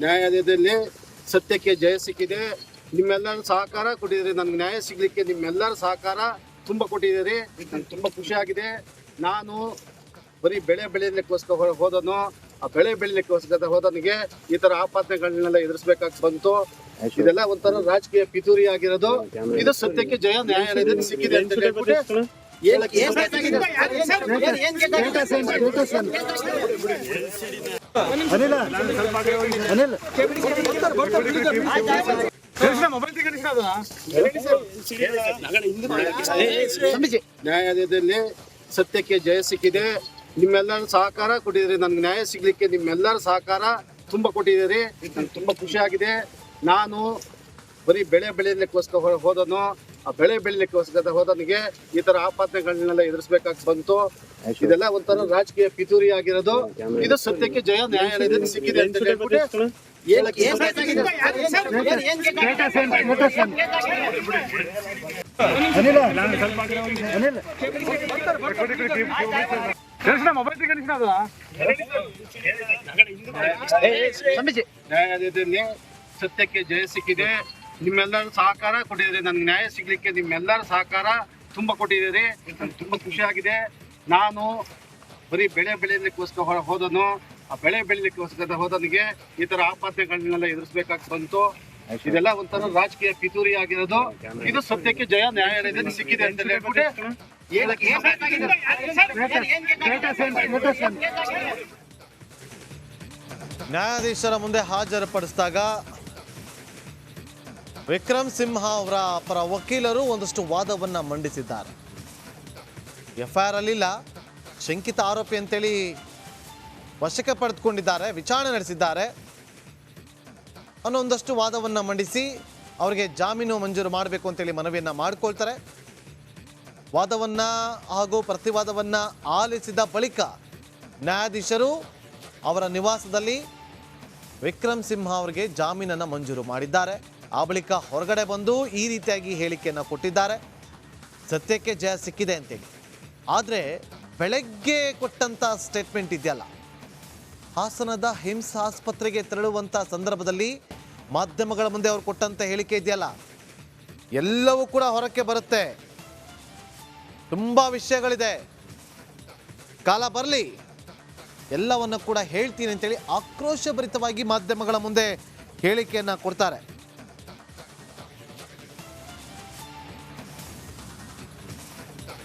ನ್ಯಾಯಾಲಯದಲ್ಲಿ ಸತ್ಯಕ್ಕೆ ಜಯ ಸಿಕ್ಕಿದೆ. ನಿಮ್ಮೆಲ್ಲರ ಸಹಕಾರ ಕೊಟ್ಟಿದ್ದೀರಿ. ನನಗೆ ನ್ಯಾಯ ಸಿಗ್ಲಿಕ್ಕೆ ನಿಮ್ಮೆಲ್ಲರ ಸಹಕಾರ ತುಂಬ ಕೊಟ್ಟಿದ್ದೀರಿ. ನಂಗೆ ತುಂಬ ಖುಷಿ ಆಗಿದೆ. ನಾನು ಬರೀ ಬೆಳೆ ಬೆಳೀಲಿಕ್ಕೋಸ್ಕರ ಹೋದನು. ಆ ಬೆಳೆ ಬೆಳೀಲಿಕ್ಕೋಸ್ಕರ ಹೋದನಿಗೆ ಈ ತರ ಆಪಾದನೆಗಳನ್ನೆಲ್ಲ ಎದುರಿಸಬೇಕಾಗಿ ಬಂತು. ಇದೆಲ್ಲ ಒಂಥರ ರಾಜಕೀಯ ಪಿತೂರಿ ಆಗಿರೋದು. ಇದು ಸತ್ಯಕ್ಕೆ ಜಯ ನ್ಯಾಯಾಲಯದಲ್ಲಿ ಸಿಕ್ಕಿದೆ ಅಂತ ಹೇಳ್ಬಿಟ್ಟು ನ್ಯಾಯಾಲಯದಲ್ಲಿ ಸತ್ಯಕ್ಕೆ ಜಯ ಸಿಕ್ಕಿದೆ. ನಿಮ್ಮೆಲ್ಲರ ಸಹಕಾರ ಕೊಟ್ಟಿದ್ದೀರಿ. ನನಗೆ ನ್ಯಾಯ ಸಿಗ್ಲಿಕ್ಕೆ ನಿಮ್ಮೆಲ್ಲರ ಸಹಕಾರ ತುಂಬ ಕೊಟ್ಟಿದ್ದೀರಿ. ನಂಗೆ ತುಂಬ ಖುಷಿ ಆಗಿದೆ. ನಾನು ಬರೀ ಬೆಳೆ ಬೆಳೀಲಿಕ್ಕೋಸ್ಕರ ಹೋದನು. ಆ ಬೆಳೆ ಬೆಳೀಲಿಕ್ಕೋಸ್ಕರ ಹೋದನಿಗೆ ಈ ತರ ಆಪಾದನೆಗಳನ್ನೆಲ್ಲ ಎದುರಿಸಬೇಕಾಗಿ ಬಂತು. ಇದೆಲ್ಲ ಒಂಥರ ರಾಜಕೀಯ ಪಿತೂರಿ ಆಗಿರೋದು. ಇದು ಸತ್ಯಕ್ಕೆ ಜಯ ನ್ಯಾಯಾಲಯದಲ್ಲಿ ಸಿಕ್ಕಿದೆ ಅಂತ ಹೇಳ್ಬಿಟ್ಟು ನ್ಯಾಯಾಲಯದಲ್ಲಿ ಸತ್ಯಕ್ಕೆ ಜಯ ಸಿಕ್ಕಿದೆ. ನಿಮ್ಮೆಲ್ಲರ ಸಹಕಾರ ಕೊಟ್ಟಿದ್ದೀರಿ. ನನಗೆ ನ್ಯಾಯ ಸಿಗ್ಲಿಕ್ಕೆ ನಿಮ್ಮೆಲ್ಲರ ಸಹಕಾರ ತುಂಬ ಕೊಟ್ಟಿದ್ದೀರಿ. ನಂಗೆ ತುಂಬ ಖುಷಿ ಆಗಿದೆ. ನಾನು ಬರೀ ಬೆಳೆ ಬೆಳೀಲಿಕ್ಕೋಸ್ಕರ ಹೋದನು. ಆ ಬೆಳೆ ಬೆಳೀಲಿಕ್ಕೋಸ್ಕರ ಹೋದನಿಗೆ ಈ ತರ ಆಪಾದನೆಗಳನ್ನೆಲ್ಲ ಎದುರಿಸಬೇಕಾಗಿ ಬಂತು. ಇದೆಲ್ಲ ಒಂಥರ ರಾಜಕೀಯ ಪಿತೂರಿ ಆಗಿರೋದು. ಇದು ಸತ್ಯಕ್ಕೆ ಜಯ ನ್ಯಾಯಾಲಯದಲ್ಲಿ ಸಿಕ್ಕಿದೆ ಅಂತ ಹೇಳ್ಬಿಟ್ಟು ನ್ಯಾಯಾಧೀಶರ ಮುಂದೆ ಹಾಜರುಪಡಿಸಿದಾಗ ವಿಕ್ರಮ್ ಸಿಂಹ ಅವರ ಪರ ವಕೀಲರು ಒಂದಷ್ಟು ವಾದವನ್ನು ಮಂಡಿಸಿದ್ದಾರೆ. ಎಫ್ಐಆರ್ ಅಲ್ಲಿಲ್ಲ, ಶಂಕಿತ ಆರೋಪಿ ಅಂತೇಳಿ ವಶಕ್ಕೆ ಪಡೆದುಕೊಂಡಿದ್ದಾರೆ, ವಿಚಾರಣೆ ನಡೆಸಿದ್ದಾರೆ ಅನ್ನೋ ಒಂದಷ್ಟು ವಾದವನ್ನು ಮಂಡಿಸಿ ಅವರಿಗೆ ಜಾಮೀನು ಮಂಜೂರು ಮಾಡಬೇಕು ಅಂತೇಳಿ ಮನವಿಯನ್ನು ಮಾಡಿಕೊಳ್ತಾರೆ. ವಾದವನ್ನು ಹಾಗೂ ಪ್ರತಿವಾದವನ್ನು ಆಲಿಸಿದ ಬಳಿಕ ನ್ಯಾಯಾಧೀಶರು ಅವರ ನಿವಾಸದಲ್ಲಿ ವಿಕ್ರಮ್ ಸಿಂಹ ಅವರಿಗೆ ಜಾಮೀನನ್ನು ಮಂಜೂರು ಮಾಡಿದ್ದಾರೆ. ಆ ಬಳಿಕ ಹೊರಗಡೆ ಬಂದು ಈ ರೀತಿಯಾಗಿ ಹೇಳಿಕೆಯನ್ನು ಕೊಟ್ಟಿದ್ದಾರೆ. ಸತ್ಯಕ್ಕೆ ಜಯ ಸಿಕ್ಕಿದೆ ಅಂತೇಳಿ. ಆದರೆ ಬೆಳಗ್ಗೆ ಕೊಟ್ಟಂಥ ಸ್ಟೇಟ್ಮೆಂಟ್ ಇದೆಯಲ್ಲ, ಹಾಸನದ ಹಿಮ್ಸ್ ಆಸ್ಪತ್ರೆಗೆ ತೆರಳುವಂಥ ಸಂದರ್ಭದಲ್ಲಿ ಮಾಧ್ಯಮಗಳ ಮುಂದೆ ಅವರು ಕೊಟ್ಟಂಥ ಹೇಳಿಕೆ ಇದೆಯಲ್ಲ, ಎಲ್ಲವೂ ಕೂಡ ಹೊರಕ್ಕೆ ಬರುತ್ತೆ. ತುಂಬ ವಿಷಯಗಳಿದೆ, ಕಾಲ ಬರಲಿ ಎಲ್ಲವನ್ನು ಕೂಡ ಹೇಳ್ತೀನಿ ಅಂತೇಳಿ ಆಕ್ರೋಶಭರಿತವಾಗಿ ಮಾಧ್ಯಮಗಳ ಮುಂದೆ ಹೇಳಿಕೆಯನ್ನು ಕೊಡ್ತಾರೆ.